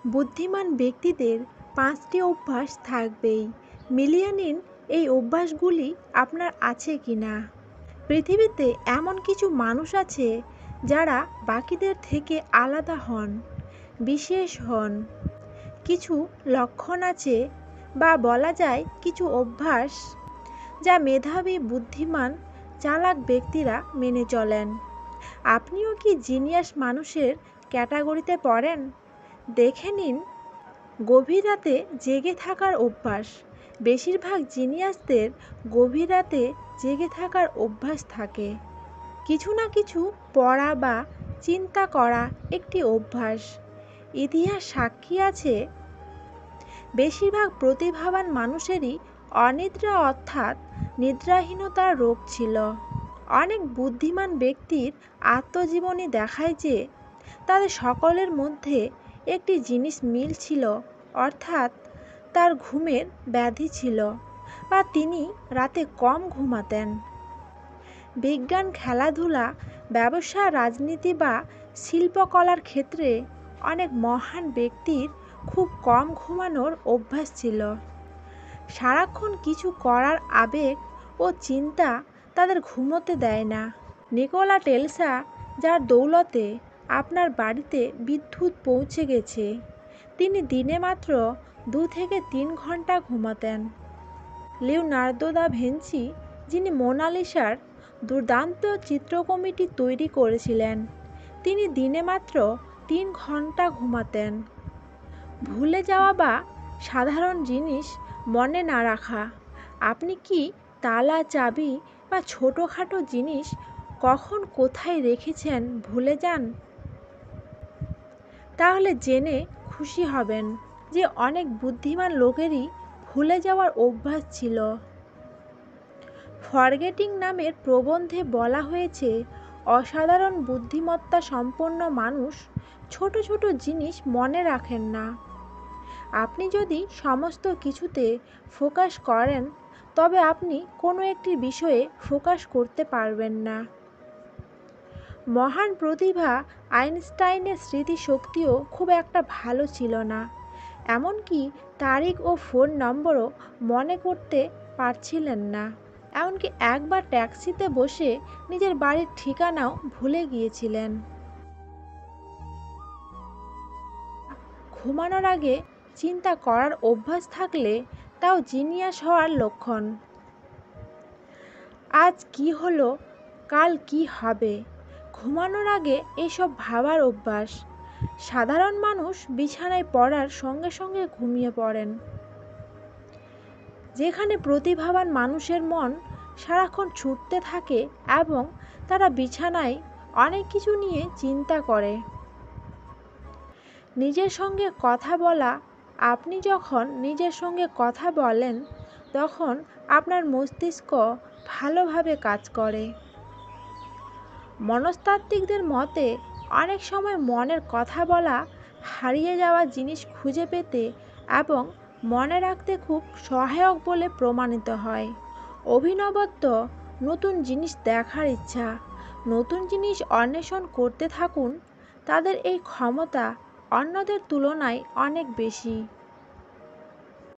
বুদ্ধিমান ব্যক্তিদের 5টি অভ্যাস থাকবেই। মিলিয়ে নিন এই অভ্যাসগুলি আপনার আছে কিনা। পৃথিবীতে এমন কিছু মানুষ আছে যারা বাকিদের থেকে আলাদা হন, বিশেষ হন। কিছু লক্ষণ আছে বা বলা যায় কিছু অভ্যাস যা মেধাবী, বুদ্ধিমান, চালাক ব্যক্তিরা মেনে চলেন। আপনিও কি জিনিয়াস মানুষের ক্যাটাগরিতে পড়েন? দেখে নিন গভীর রাতে জেগে থাকার অভ্যাস। বেশিরভাগ জিনিয়াসদের গভীর রাতে জেগে থাকার অভ্যাস থাকে। কিছু না কিছু পড়া বা চিন্তা করা একটি অভ্যাস। ইতিহাস সাক্ষী আছে বেশিরভাগ প্রতিভাবান মানুষেরই অনিদ্রা অর্থাৎ নিদ্রাহীনতার রোগ ছিল। অনেক বুদ্ধিমান ব্যক্তির আত্মজীবনী দেখায় যে তাদের সকলের মধ্যে একটি জিনিস মিল ছিল, অর্থাৎ তার ঘুমের ব্যাধি ছিল বা তিনি রাতে কম ঘুমাতেন। বিজ্ঞান, খেলাধুলা, ব্যবসা, রাজনীতি বা শিল্পকলার ক্ষেত্রে অনেক মহান ব্যক্তির খুব কম ঘুমানোর অভ্যাস ছিল। সারাক্ষণ কিছু করার আবেগ ও চিন্তা তাদের ঘুমোতে দেয় না। নিকোলা টেসলা, যার দৌলতে আপনার বাড়িতে বিদ্যুৎ পৌঁছে গেছে, তিনি দিনে মাত্র 2 থেকে 3 ঘন্টা ঘুমাতেন। লিওনার্দো দা ভিঞ্চি, যিনি মোনালিসার দুর্দান্ত চিত্রকর্মটি তৈরি করেছিলেন, তিনি দিনে মাত্র 3 ঘন্টা ঘুমাতেন। ভুলে যাওয়া বা সাধারণ জিনিস মনে না রাখা। আপনি কি তালা, চাবি বা ছোটোখাটো জিনিস কখন কোথায় রেখেছেন ভুলে যান? তাহলে জেনে খুশি হবেন যে অনেক বুদ্ধিমান লোকেরই ভুলে যাওয়ার অভ্যাস ছিল। ফরগেটিং নামের প্রবন্ধে বলা হয়েছে, অসাধারণ বুদ্ধিমত্তা সম্পন্ন মানুষ ছোট ছোট জিনিস মনে রাখেন না। আপনি যদি সমস্ত কিছুতে ফোকাস করেন তবে আপনি কোনো একটি বিষয়ে ফোকাস করতে পারবেন না। মহান প্রতিভা আইনস্টাইনের স্মৃতিশক্তিও খুব একটা ভালো ছিল না, এমনকি তারিখ ও ফোন নম্বরও মনে করতে পারছিলেন না। এমনকি একবার ট্যাক্সিতে বসে নিজের বাড়ির ঠিকানাও ভুলে গিয়েছিলেন। ঘুমানোর আগে চিন্তা করার অভ্যাস থাকলে তাও জিনিয়াস হওয়ার লক্ষণ। আজ কি হলো, কাল কি হবে, ঘুমানোর আগে এসব ভাবার অভ্যাস। সাধারণ মানুষ বিছানায় পড়ার সঙ্গে সঙ্গে ঘুমিয়ে পড়েন, যেখানে প্রতিভাবান মানুষের মন সারাক্ষণ ছুটতে থাকে এবং তারা বিছানায় অনেক কিছু নিয়ে চিন্তা করে। নিজের সঙ্গে কথা বলা। আপনি যখন নিজের সঙ্গে কথা বলেন তখন আপনার মস্তিষ্ক ভালোভাবে কাজ করে। মনস্তাত্ত্বিকদের মতে অনেক সময় মনের কথা বলা হারিয়ে যাওয়া জিনিস খুঁজে পেতে এবং মনে রাখতে খুব সহায়ক বলে প্রমাণিত হয়। অভিনবত্ব, নতুন জিনিস দেখার ইচ্ছা, নতুন জিনিস অন্বেষণ করতে থাকুন। তাদের এই ক্ষমতা অন্যদের তুলনায় অনেক বেশি।